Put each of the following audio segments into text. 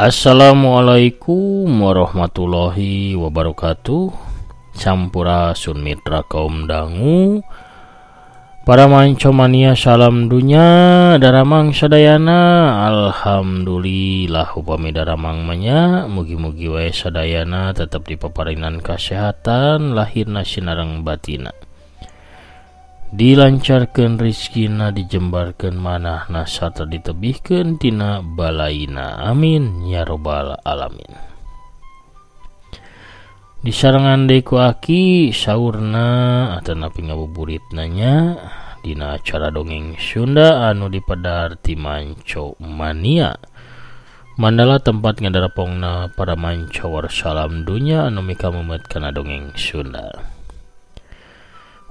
Assalamualaikum warahmatullahi wabarakatuh. Sampurasun mitra kaum dangu, para mancomania salam dunya daramang sadayana. Alhamdulillah upami daramang manya, mugi-mugi wae sadayana tetap dipaparinan kesehatan lahirna sinareng batina, dilancarkan rizkina, dijembarkan manahna, sarta ditebihkan tina balaina, amin ya robbal alamin. Disarangan deku aki saurna atau napi ngabuburit nanya dina acara dongeng Sunda anu dipadar ti manco mania mandala tempat ngadarapongna para mancowar salam dunya anu mika mumet kana dongeng Sunda.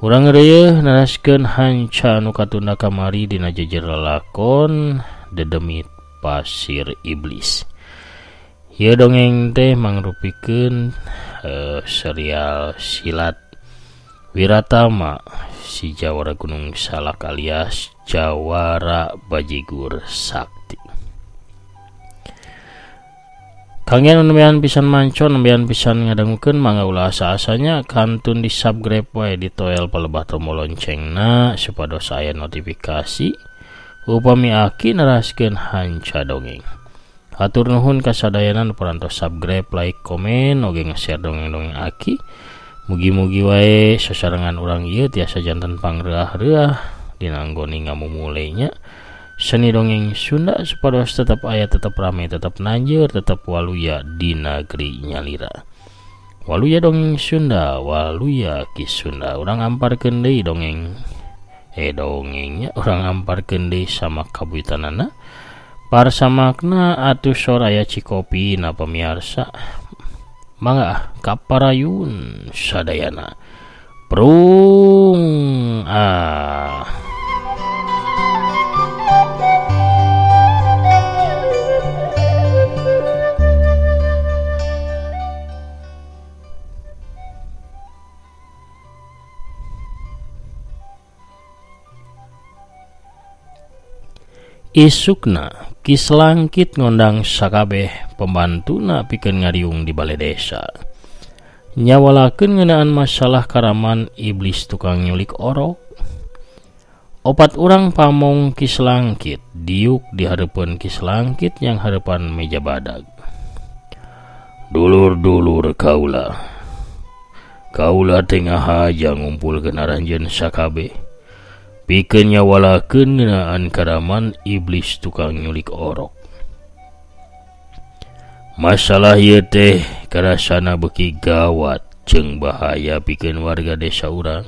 Urang reueuh naraskeun hanca anu katunda kamari dina jejer lalakon Dedemit Pasir Iblis. Ieu dongeng teh mangrupikeun serial silat Wiratama si Jawara Gunung Salak alias Jawara Bajigur Sakti. Kangyan nembean pisan manco, nembean pisan ngadangukeun, mangga ulah asa-asanya kantun di subscribe wae, ditoel palebah tombol loncengna supados aya notifikasi upami aki naraskeun hanca dongeng. Hatur nuhun kasadayana nu parantos subscribe, like, komen, oge nge-share dongeng-dongeng aki. Mugi-mugi wae sasarengan urang ieu tiasa janten pangreah-reah dina anggoni ngamumulenya seni dongeng Sunda supados tetap aya, tetap rame, tetap nanjeur, tetap waluya di negeri nyalira. Waluya dongeng Sunda, waluya ki Sunda. Urang amparkeun deui dongengnya, urang amparkeun deui sama kabuitanana. Parsamakna atuh soraya cikopi na pamiarsa. Mangga kaparayun sadayana. Prung Isukna Kislangkit ngondang sakabeh pembantuna pikeun ngariung di balai desa, nyawalakeun ngeunaan masalah karaman iblis tukang nyulik orok. Opat urang pamong Kislangkit diuk di hareupeun Kislangkit yang hareupan meja badag. Dulur-dulur kaula tengah haja ngumpulkeun aranjeun sakabeh pikeun nyawalakeun ngeunaan karaman iblis tukang nyulik orok. Masalah ieu teh karasana beuki gawat jeung bahaya pikeun warga desa urang.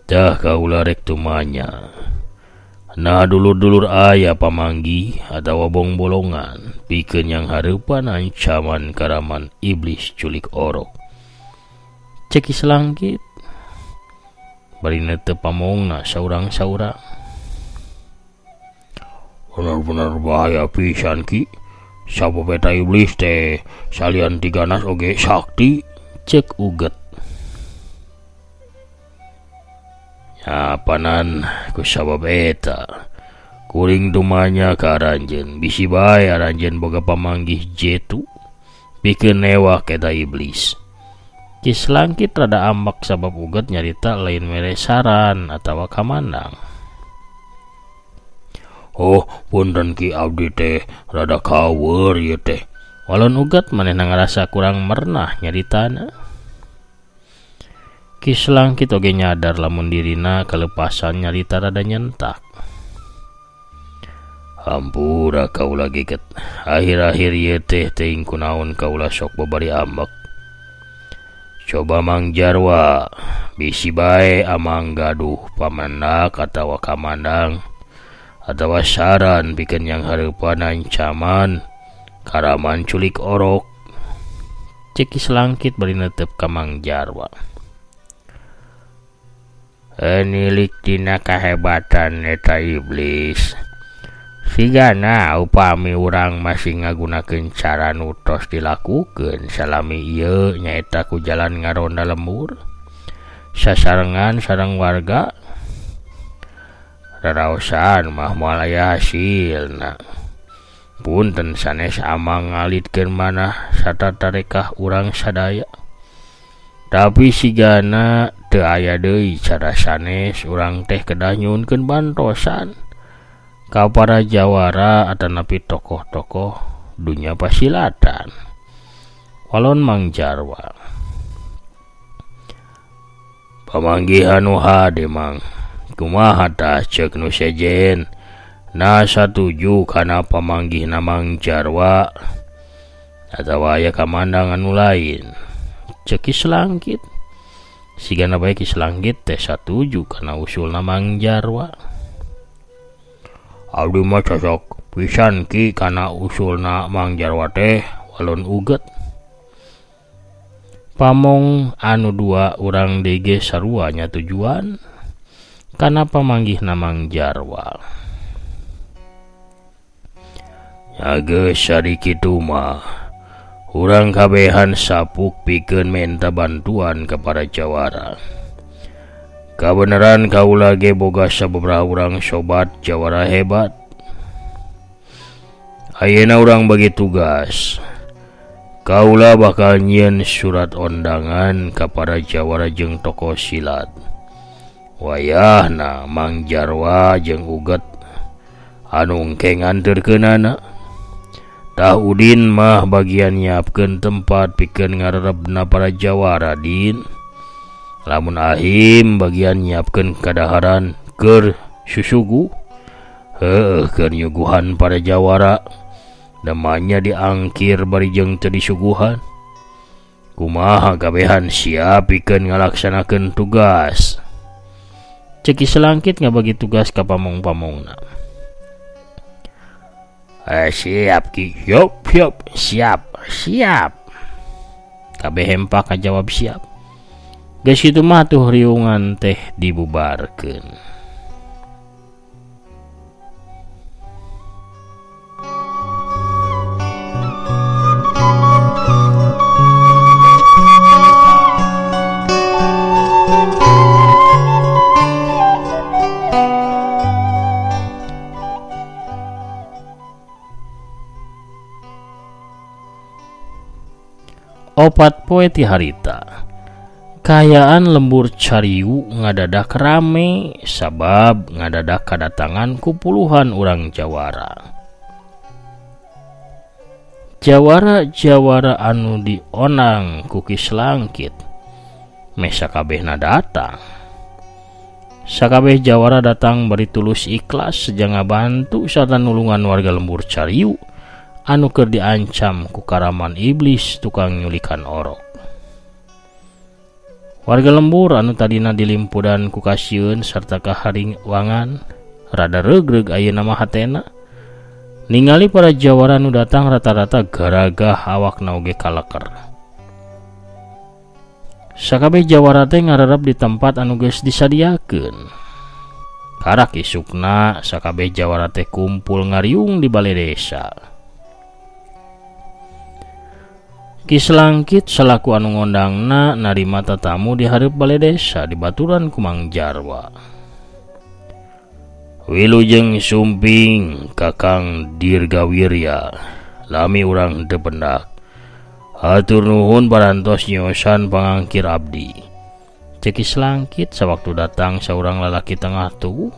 Tah kaula rek tumanya, nah dulur-dulur aya pamanggi atawa bong-bolongan pikeun yang hareupan ancaman karaman iblis culik orok. Cek Kislangkit bari netep pamongna saurang-saurang. Benar-benar bahaya pisan ki, sababeta iblis teh salian tiganas oge sakti, cek uget. Nyapanan ku sabab eta kuring dumanya ka aranjeun, bisi bae aranjeun boga pamanggih jetu pikeun newah eta iblis. Kislangkit rada ambak sabab uget nyarita lain mere saran atawa kamandang. Oh, punten ki abdi teh rada kaweur ieu teh. Walon uget manehna ngarasa kurang mernah nyaritana. Kislangkit oge nyadar lamun dirina kalepasan nyarita rada nyentak. Hampura kaula geget. Akhir-akhir ieu teh teuing kunaon kaula sok babari ambek. Coba Mang Jarwa bisi bae amang gaduh pamandak atawa kamandang atawa saran pikeun yang hareupan ancaman karaman culik orok. Cek Kislangkit bari netep ka Mang Jarwa. Nilik dina kahebatan eta iblis. Sigana upami urang masih ngagunakeun cara nu tos dilakukeun salami ieu nyaeta ku jalan ngaronda lembur sasarengan sareng warga, raraosan mah moal aya hasilna. Punten sanes amang ngalitkeun manah satatarekah urang sadaya. Tapi sigana teu aya deui cara sanes urang teh kedah nyuhunkeun bantosan ka para jawara atanapi tokoh-tokoh dunya pasilatan. Walon Mang Jarwa. Pamanggihan nu hade Mang. Kumaha tah ceuk nu sejen? Na satuju kana pamanggihna Mang Jarwa atawa aya kamandang anu lain? Cek Ki Selangkit. Sigana bae Ki Selangkit teh satuju kana usulna Mang Jarwa. Abdi mah cocok pisan Ki kana usulna Mang Jarwa teh, walon uget. Pamong anu dua urang DG sarua nya tujuan kana pamanggihna Mang Jarwa. Ya geus sari kitu mah urang kabehan sapuk pikeun minta bantuan kepada jawara. Kabeneran kaula ge boga sababaraha urang sobat jawara hebat. Ayeuna urang bagi tugas. Kaula bakal nyieun surat undangan kepada jawara jeung tokoh silat. Wayahna Mang Jarwa jeung uget anu engke nganterkeunana. Tah Udin mah bagian nyiapkeun tempat pikeun ngarerebna para jawara din. Lamun Ahim bagian nyiapkeun kadaharan keur susugu. Keur nyuguhan para jawara. Namanya diangkir bari jeung teu disuguhan. Kumaha kabehan siap pikeun ngalaksanakeun tugas. Cek Ki Selangkit ngabagi tugas ka pamong-pamongna. Siap Ki. Yup, siap. Kabeh hempak ngajawab siap. Geus kitu mah tuh riungan teh dibubarkeun. Opat poe ti harita. Kayaan lembur Cariu ngadadak rame sabab ngadadak kadatangan ku puluhan urang jawara. Jawara anu dionang ku Ki Selangkit meh sakabehna datang. Sakabeh jawara datang bari tulus ikhlas sejang ngabantu sarta nulungan warga lembur Cariu anu keur diancam ku karaman iblis tukang nyulikan orok. Warga lembur anu tadina dilimpudan ku kasieun sarta kaharingwangan rada regreg ayeuna mah hatena ningali para jawara anu datang rata-rata garagah awakna oge kaleker. Sakabeh jawara teh ngarerep di tempat anu geus disadiakeun. Karak isukna sakabeh jawara teh kumpul ngariung di balai desa. Ki Selangkit selaku anu ngondangna narima tatamu di hareup balai desa dibaturan ku Mang Jarwa. Wilujeng sumping Kakang Dirgawirya, lami urang teu pendak. Hatur nuhun parantos nyosan pangangkir abdi. Cek Ki Selangkit sawaktu datang saurang lalaki tengah tubuh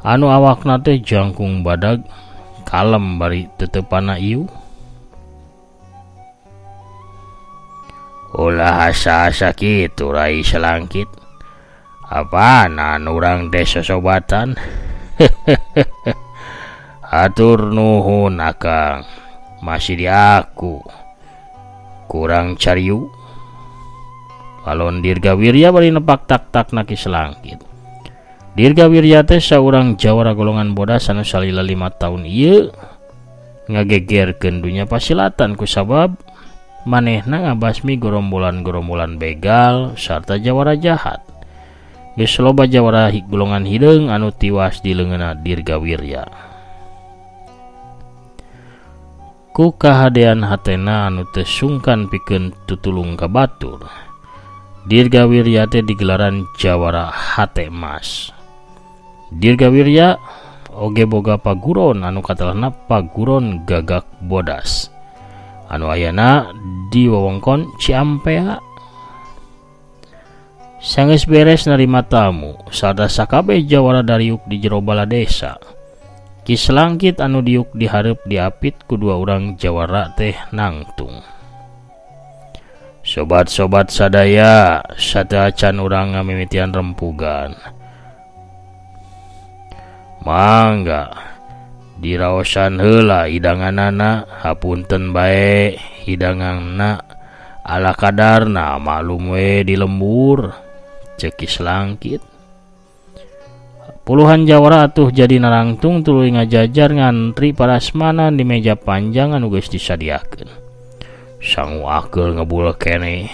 anu awakna teh jangkung badag kalem bari teteupana ieu. Ulah asa-asa kitu Rai Selangkit. Apaan urang teh sosobatan? Hatur nuhun Akang. Masih di aku. Kurang Cariu. Walon Dirgawirya bari nepak tak-takna Ki Selangkit. Dirgawirya teh saurang jawara golongan bodas anu salila 5 tahun ieu ngagegerkeun dunya pasilatan ku sabab manehna ngabasmi gerombolan-gerombolan begal sarta jawara jahat. Geus loba jawara golongan hideung anu tiwas di leungeunna Dirgawirya. Ku kahadean hatena anu teu sungkan pikeun tutulung ka batur, Dirgawirya teh digelaran jawara hate emas. Dirgawirya oge boga paguron anu katelahna Paguron Gagak Bodas anu ayana di wewengkon Ciampea. Sanggeus beres narima tamu sarta sakabeh jawara dariuk di jero bala desa. Ki Selangkit anu diuk dihareup diapit ku dua urang jawara teh nangtung. Sobat-sobat sadaya, sateuacan urang ngamimitian rempugan. Mangga diraosan heula hidanganana, hapunten bae hidanganna ala kadarna, maklum we di lembur, ceuk Ki Selangkit. Puluhan jawara atuh jadi narangtung tuluy ngajajar ngantri parasmanan di meja panjang anu geus disadiakeun. Sangu akeul ngebul keneh,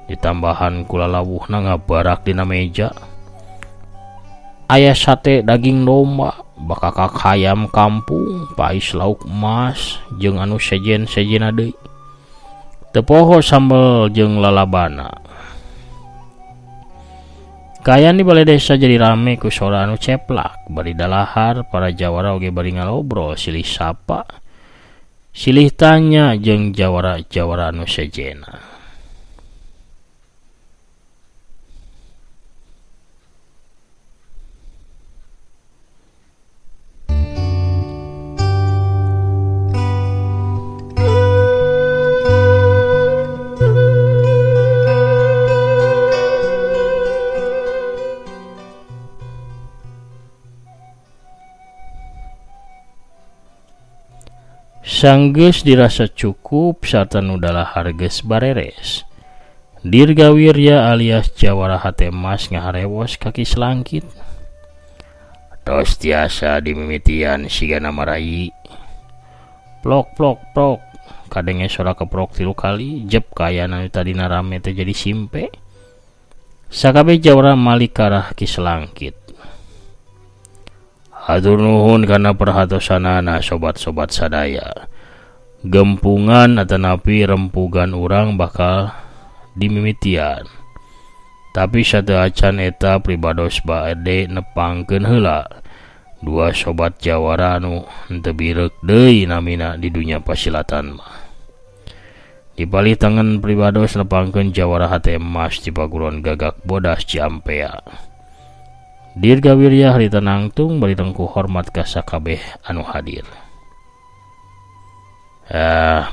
ditambahan kula lawuhna ngabarak dina meja. Aya sate daging domba, bakakak hayam kampung, pais lauk emas, jeung anu sejen-sejena deui. Teu poho sambel jeung lalabana. Kaayaan di balai desa jadi rame ku sora anu ceplak. Bari dalahar para jawara oge bari ngalobrol, silih sapa, silih tanya jeung jawara-jawara anu sejena. Sanggeus dirasa cukup sarta nu dalahar geus bareres, Dirgawirya alias jawara hate emas ngaharewos ka Ki Selangkit. Tos tiasa dimimitian sigana marai. Plok plok plok, kadenge sora keprok 3 kali, jep kaayana tadina rame teh jadi simpe. Sakabeh jawara malik karah Ki Selangkit. Hatur nuhun kana perhatosanana sobat-sobat sadaya. Gempungan atanapi rempugan urang bakal dimimitian. Tapi sateuacan eta pribados bade nepangkeun heula 2 sobat jawara anu henteu bireuk deui namina di dunya pasilatan mah. Dipalih tangan pribados nepangkeun jawara hate emas di Paguron Gagak Bodas Ciampea. Dirgawirya harita nangtung bari tengku hormat ka sakabeh anu hadir.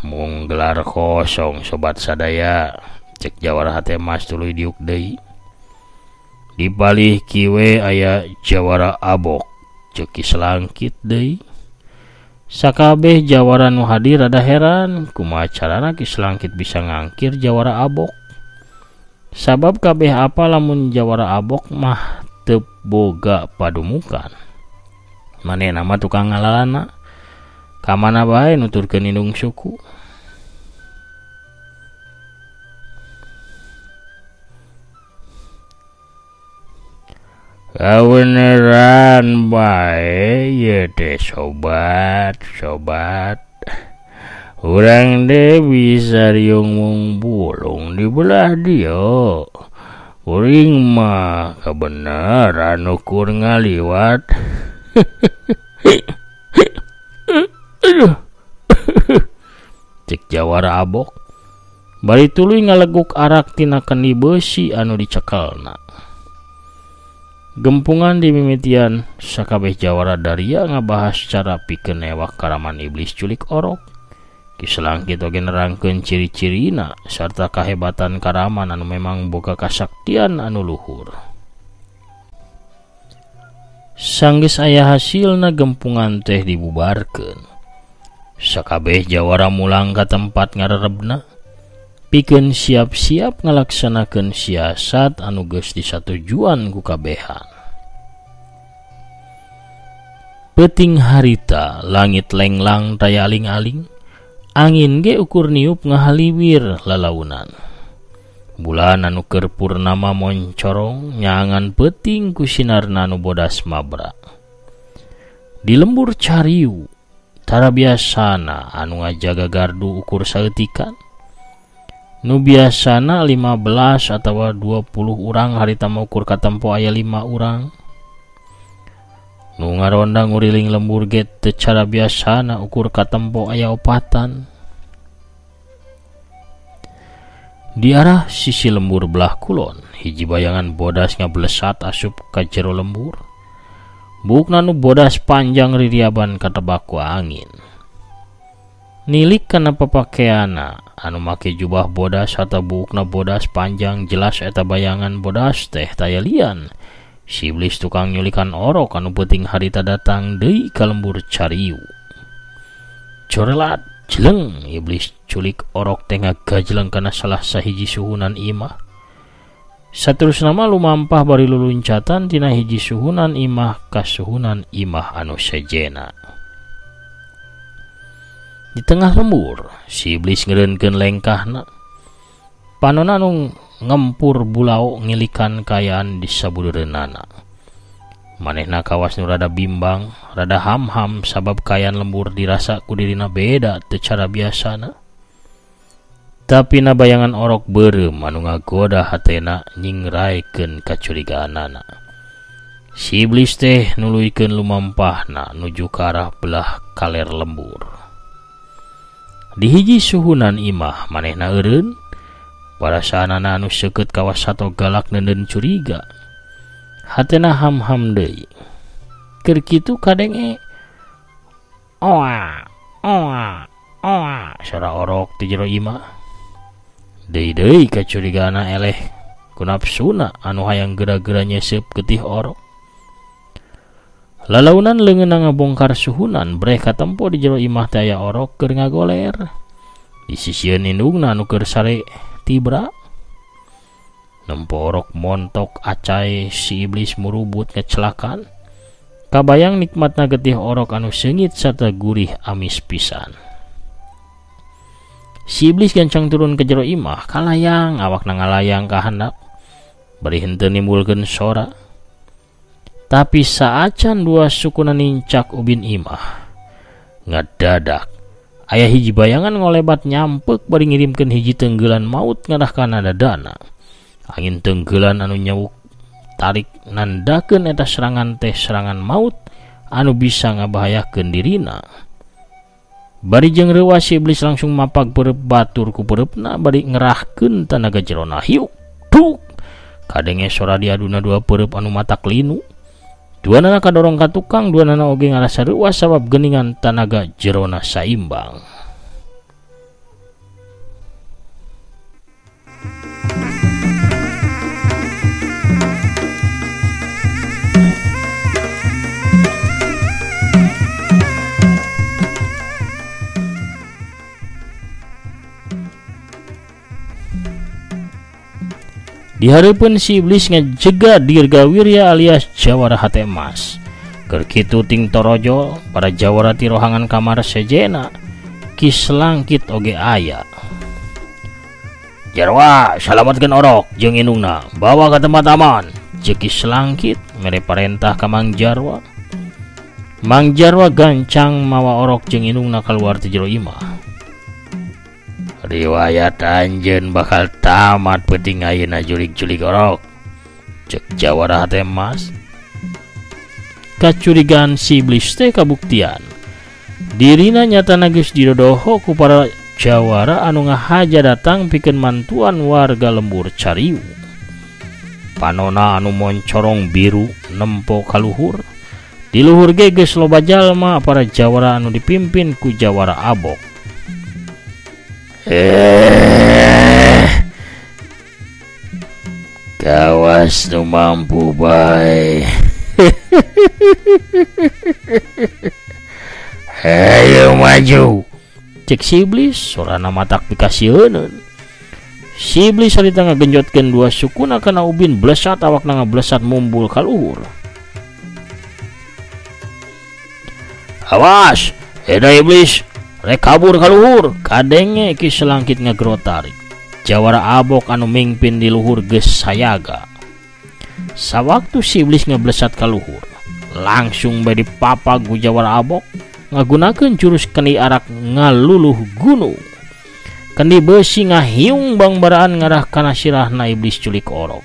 Mung gelar kosong sobat sadaya, cek jawara hate emas tuluy diuk deui. Dipalih kiwe aya jawara abok, cek Ki Selangkit deui. Sakabeh jawara nu hadir rada heran kumaha carana Ki Selangkit bisa ngangkir jawara abok. Sabab kabeh apa lamun jawara abok mah teu boga padumukan. Manehna mah tukang ngalalana, ka mana bae nuturkeun indung suku. Kabeneran bae ye teh sobat. Urang teh bisa riung mung bulung di belah dia. Uring mah kabeneran ukur ngaliwat. Cek jawara abok. Bari tuluy ngaleguk arak tina kendi beusi anu dicekelna. Gempungan dimimitian sakabeh jawara daria ngabahas cara pikeun ewah karaman iblis culik orok. Ki Selangkit oge nerangkeun ciri-cirina sarta kahebatan karaman anu memang boga kasaktian anu luhur. Sanggeus aya hasilna gempungan teh dibubarkeun. Sakabeh jawara mulang ka tempat ngarerebna, pikeun siap-siap ngalaksanakeun siasat anu geus disatujuan ku kabehan. Peuting harita langit lenglang taya aling-aling, angin ge ukur niup ngahaliwir lalaunan. Bulan anu keur purnama moncorong nyangan peuting ku sinarna anu bodas mabra. Di lembur cariu tara biasana anu ngajaga gardu ukur saeutikan. Nu biasana 15 atawa 20 urang harita mah ukur katempo aya 5 urang. Nu ngaronda nguriling lembur ge teu cara biasana ukur katempo aya opatan. Di arah sisi lembur belah kulon, hiji bayangan bodas ngablesat asup ka jero lembur. Bukna nu bodas panjang ririaban katebak ku angin. Nilik kana papakeana anu make jubah bodas atau bukna bodas panjang jelas eta bayangan bodas teh tayalian. Si Iblis tukang nyulikan orok anu penting harita datang deui ka lembur Cariu. Corelat jeleng Iblis culik orok teh ngagajleng kana salah sahiji suhunan imah. Saterusna mah lumampah bari luluncatan tina hiji suhunan imah ka suhunan imah anu sejena. Di tengah lembur, si Iblis ngeureunkeun lengkahna. Panonna anu ngempur bulau ngilikan kayaan di sabudereunana. Manehna kawas nu rada bimbang, rada ham-ham sabab kayaan lembur dirasa ku dirina beda teu cara biasana. Tapi na bayangan orok beureum anu ngagoda hatena nyingraekeun kacurigaanana. Si Iblis teh nuluykeun lumampahna nuju ka arah belah kaler lembur. Di hiji suhunan imah manehna eureun parasaanana anu seukeut kawas sato galak nenden curiga. Hatena ham-ham deui. Keur kitu kadenge oa suara orok di jero imah. Deui kacurigaana eleh ku nafsuna anu hayang gera-gera nyeseup getih orok. Lalaunan leungeunna ngabongkar suhunan breh katempo di jero imah teh aya orok keur ngagoler. Di sisieun indungna anu keur sare tibra. Nempo orok montok acai si Iblis murubut ngecelakan. Kabayang nikmatna getih orok anu seungit sarta gurih amis pisan. Si Iblis gancang turun ke jero imah, kalayang awakna ngalayang ka handap. Bari henteu nimbulkeun sora. Tapi saacan dua sukuna nincak ubin imah, ngadadak aya hiji bayangan ngolebat nyampek bari ngirimkeun hiji tenggeulan maut ngarah kana dadana. Angin tenggeulan anu nyawuk tarik nandakeun eta serangan teh serangan maut anu bisa ngabahayakeun dirina. Bari jeung reuas si Iblis langsung mapag perep batur ku pereupna bari ngerahkeun tanaga jerona hiuk. Duk. Kadenge sora diaduna dua perep anu matak linu. Duanana kadorong ka tukang, duanana oge ngarasa reuas sabab geuningan tanaga jerona saimbang. Di hareupeun si Iblis ngajega Dirgawirya alias Jawara hate emas. Keur kitu ting torojo para jawara ti rohangan kamar sejena kislangkit oge aya. Jarwa salametkeun orok jeung indungna bawa ka tempat aman. Jeung kislangkit mere parentah ka Mang Jarwa. Mang Jarwa gancang mawa orok jeung indungna kaluar ti jero imah. Riwayat anjeun bakal tamat penting ayeuna julig-julig orok, cek Jawara hate emas. Kacurigaan si Iblis teh kabuktian. Dirina nyatana geus didodoho ku para jawara anu ngahaja datang pikeun mantuan warga lembur Cariu. Panona anu moncorong biru nempo kaluhur. Di luhur ge geus loba jalma para jawara anu dipimpin ku Jawara Abok. Kawas nu mampu bae. Hayo maju, cek si Iblis sorana matak pikasieun. Si Iblis harita ngagenjotkeun dua sukuna kana ubin blesat awakna ngablesat mumbul kaluhur. Awas, eda Iblis, rek kabur kaluhur. Kadenge ki selangkit ngagrotarik. Jawara Abok anu mingpin di luhur geus sayaga. Sawaktu si Iblis ngablesat kaluhur, langsung bae dipapag ku Jawara Abok ngagunakeun jurus kendi arak ngaluluh gunung. Kendi beusi ngahiung bangbaraan ngarah kana sirahna Iblis culik orok.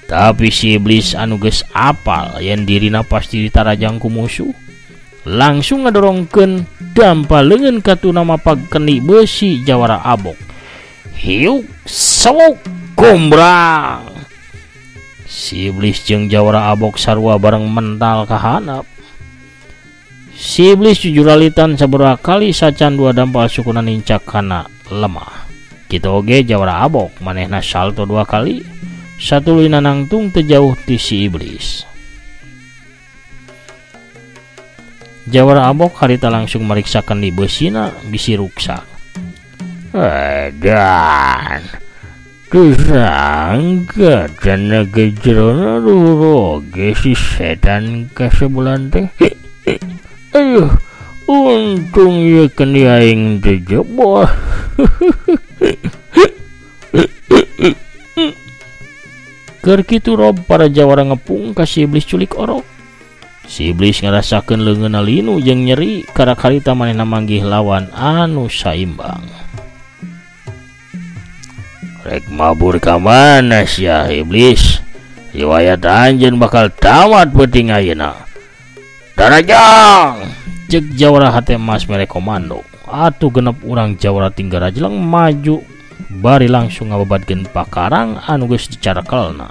Tapi si iblis anu geus apal yen dirina pasti ditarajang ku musuh, langsung ngadorongkeun dampalengeun katuna mapagkeni besi jawara abok. Hiuk sok gombrang. Si iblis jeung jawara abok sarua bareng mental ka handap. Si iblis jujuralitan sabaraha kali sacan dua dampal sukuna nincak kana lemah. Kitu oge jawara abok manehna salto 2 kali, satuluyna nangtung teu jauh ti si iblis. Jawara abok harita langsung meriksakan di besina bisi ruksak. Dan kesangka dana gejerona ruroge si setan kasebulan teh. Aduh, untung ya keni aing teu jebol. Keur kitu rob para jawara ngepung ka si iblis culik orok. Si iblis ngarasakeun leungeunna linu jeung nyeri karak harita manehna manggih lawan anu saimbang. Rek mabur ka mana sia iblis? Riwayat anjeun bakal tamat peuting ayeuna. Darajang, cek jawara hate mas mere komando. Atuh genep urang jawara tinggal rajelang maju bari langsung ngababadkeun pakarang anu geus dicarekelna.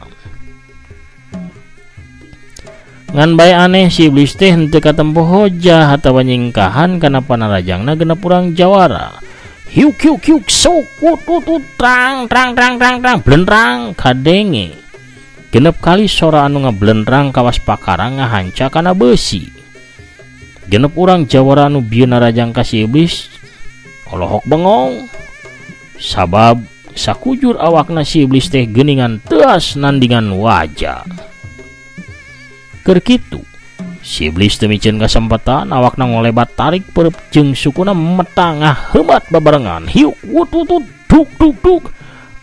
Ngan bae aneh si iblis teh henteu katempo hoja hatawa nyingkahan kana panarajangna genep urang jawara. Hiuk hiuk hiuk sok tutut trang trang trang trang trang blendrang kadenge. Genep kali sora anu ngablendrang kawas pakarang ngahanca kana besi. Genep urang jawara anu bieun narajang ka si iblis olohok bengong. Sabab sakujur awakna si iblis teh geuningan teas nandingan wajah. Keur kitu si iblis teu micieun kasempatan awakna ngolebat tarik perep jeung sukuna metangah hebat babarengan. Hiuk wututut duk duk duk.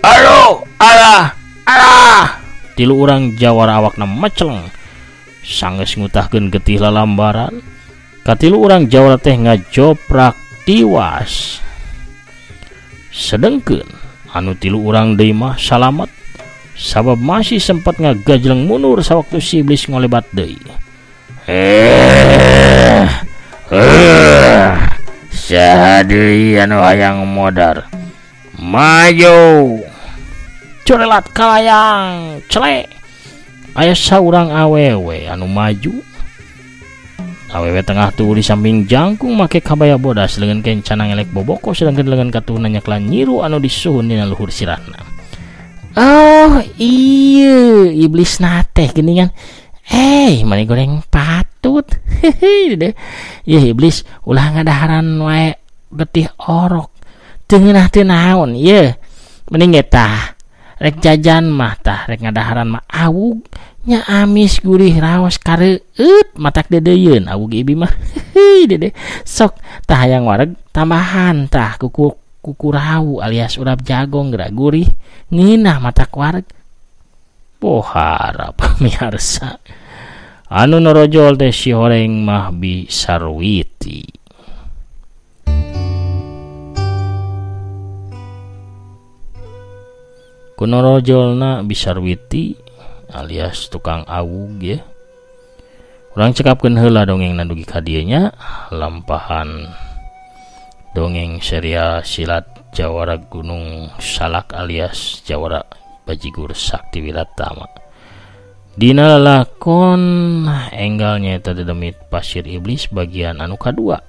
Aduh, alah, alah. Tilu urang jawara awakna meceleng. Sanggeus ngutahkeun getih lalambaran. Katilu urang jawara teh ngajoprak tiwas. Sedengkeun anu tilu urang deui mah salamet sabab masih sempat ngagajleng mundur sawaktu si iblis ngolebat deui. Saha deui anu hayang modar? Maju. Corelat kalayang, celek. Aya saurang awewe anu maju. Awewe tengah tuh di samping jangkung make kabaya bodas dengan kencana ngelek boboko sedangkan dengan katuhna nyaklan nyiru anu disuhun dina luhur sirahna. Oh iya iblis nateh geuningan. Mani goreng patut. Hehe. Ya iblis ulah ngadaharan wae getih orok. Teu ngeunah teu naon ye. Mending eta rek jajan mah tah rek ngadaharan mah awug. Nya amis gurih raos kareueut matak dedeyeun awug ibi mah. Dede sok tah hayang wareg tambahan tah kuku rawu alias urap jagong geura gurih ngeunah matak wareg. Pohara pamirsa. Anu norojol teh si horeng mah Bisarwiti. Kunorojolna Bisarwiti alias tukang awug ya. Urang cekapkeun heula dongeng nandugi ka dieu nya lampahan dongeng serial silat Jawara Gunung Salak alias Jawara Bajigur Sakti Wiratama. Dina lalakon enggalnya eta dedemit pasir iblis bagian anu kadua.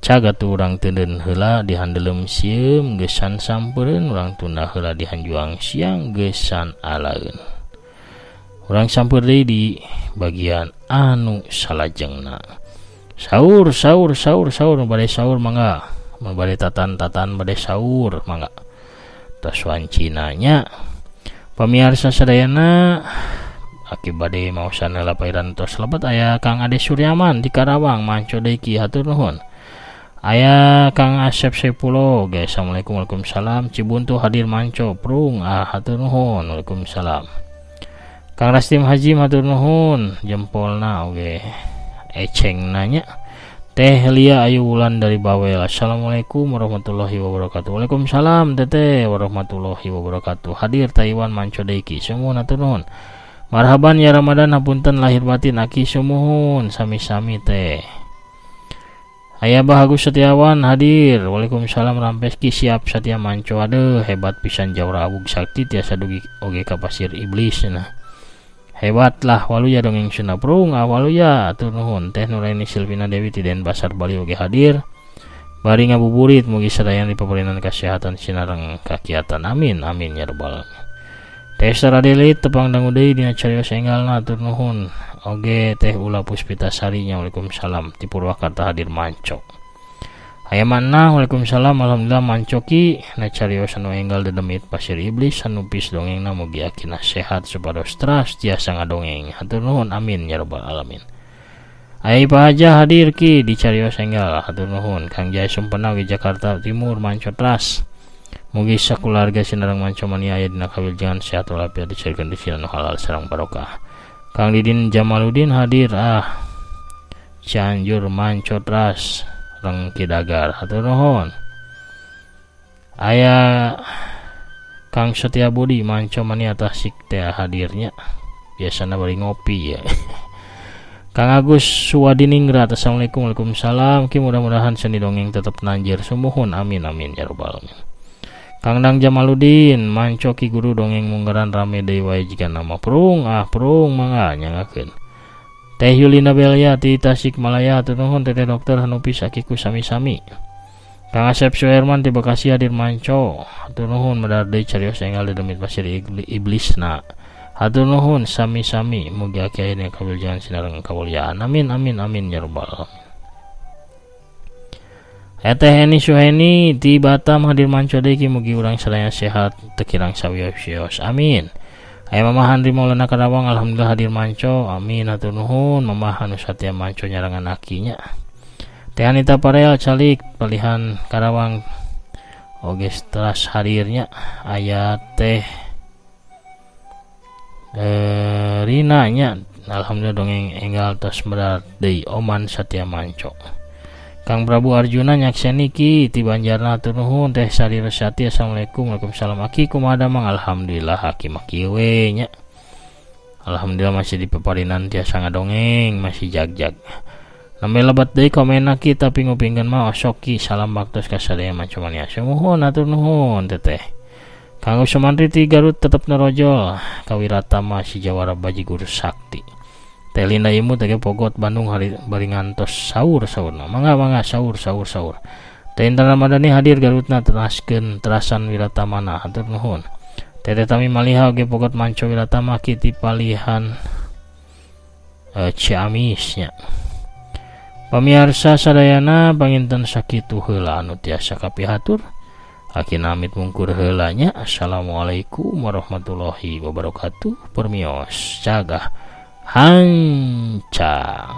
Cagat urang teuneun heula di handelem sieum geusan sampeureun urang tunda heula di hanjuang siang geusan alaeun. Urang sampeur deui di bagian anu salajengna. Saur bade saur mangga. Bade tatan bade saur mangga. Tos wancina nya. Pamirsa sadayana aki bade maosan heula pairan tos lebet aya Kang Ade Suryaman di Karawang manco deui ki hatur nuhun. Aya Kang Asep Sepulo, guys. Assalamualaikum waalaikumsalam. Cibuntu hadir manco prung hatur nuhun. Waalaikumsalam. Kang Rastim Haji matur nuhun jempolna oge eceng nanya Teh Lia Ayu Wulan dari Bawel. Assalamualaikum warahmatullahi wabarakatuh. Waalaikumsalam Teteh warahmatullahi wabarakatuh. Hadir Taiwan Manco Deiki semua atur nuhun. Marhaban ya Ramadan hapunten lahir batin aki sumuhun sami-sami teh. Ayah Bahagus Setiawan hadir. Waalaikumsalam Rampeski siap Satya Manco. Aduh hebat pisan Jawra Abug Sakti tiasa dugi oge ka pasir iblis nah. Hebat lah waluya dongeng Sunda Prung waluya atur nuhun. Teh Nuraini Silvina Dewi ti Denpasar Bali oge hadir. Bari ngabuburit mugi sadayan di peperinan kesehatan sinareng kakiatan amin amin ya rabbal alamin. Teh Saradelit tepang dangu deui dina carios enggalna atur nuhun. Oge Teh Ula Puspitasari nya Waalaikumsalam ti Purwakarta hadir Manco. Aya manna Waalaikumsalam alhamdulillah Mancoki na carios anu enggal dedemit pasir iblis anu pis dongengna mugi akina sehat supados teras tiasa ngadongeng. Hatur nuhun amin ya rabbal alamin. Aya Pak Haja hadir ki di carios enggal hatur nuhun. Kang Jaya Sumpena di Jakarta Timur Manco teras. Mugi sakularga sinareng Manco mania aya dina kawiljangan sehat walafiat dicarikan di anu halal sareng barokah. Kang Didin Jamaluddin hadir Cianjur Manco teras Reng Kidagar hatur nuhun. Aya Kang Setia Budi Manco mania Tasik teh hadirnya. Biasana bari ngopi ya. Kang Agus Suwadiningrat Assalamualaikum Waalaikumsalam. Ki mudah-mudahan seni dongeng tetap nanjir sumuhun amin amin ya rabbal alamin. Kang Dang Jamaluddin Manco ki guru dongeng munggaran rame deui wae jika nama Prung Prung mangga nyangakeun. Teh Yulina Belia ti Tasikmalaya atur nuhun Teteh Dokter Hanupi sakiku sami-sami. Kang Asep Suherman ti Bekasi hadir Manco atur nuhun medar deui carios enggal dedemit pasir iblisna. Hatur nuhun sami-sami mugi aki aya dina kawiljangan sinareng kawulyaan amin amin amin ya rabbal alamin. Teh Heni Suheni di Batam hadir Manco deui ki mugi urang sadaya sehat teu kirang sawios-wios amin. Aya Mama Handri Maulana Karawang alhamdulillah hadir Manco amin hatur nuhun. Mama anu Satya Manco nyarangan akinya. Teh Anita Parel calik palihan Karawang oge teras hadirnya. Aya Teh Rina nya alhamdulillah dongeng enggal tos medar deui Oman Satya Manco. Kang Prabu Arjuna nyakseni ki ti Banjarna atur nuhun. Teh Sari Resati Assalamualaikum Waalaikumsalam aki kumaha mang alhamdulillah aki maki we nya. Alhamdulillah masih di peparinan tiasa ngadongeng masih jag-jag. Lambe lebat deui komenna ki tapi ngupingkeun mah osok ki salam baktos ka sadaya Manco mania sumuhun atur nuhun Teteh. Kang Usmantri ti Garut tetep nerojol kawiratama si Jawara Baji Guru Sakti. Teh Linda Imu teh Pogot Bandung hari bari ngantos sahur-sahurna. Mangga sahur. Teh Intan Ramadhani hadir Garutna teraskeun terasan wiratamana hatur nuhun. Teh Tami Maliha oge Pogot Manco wiratama ki ti palihan Ciamisnya. Pamirsa sadayana panginten sakitu heula anu tiasa kapihatur. Aki namit mungkur heulanya. Assalamualaikum warahmatullahi wabarakatuh. Permios cagah hancang.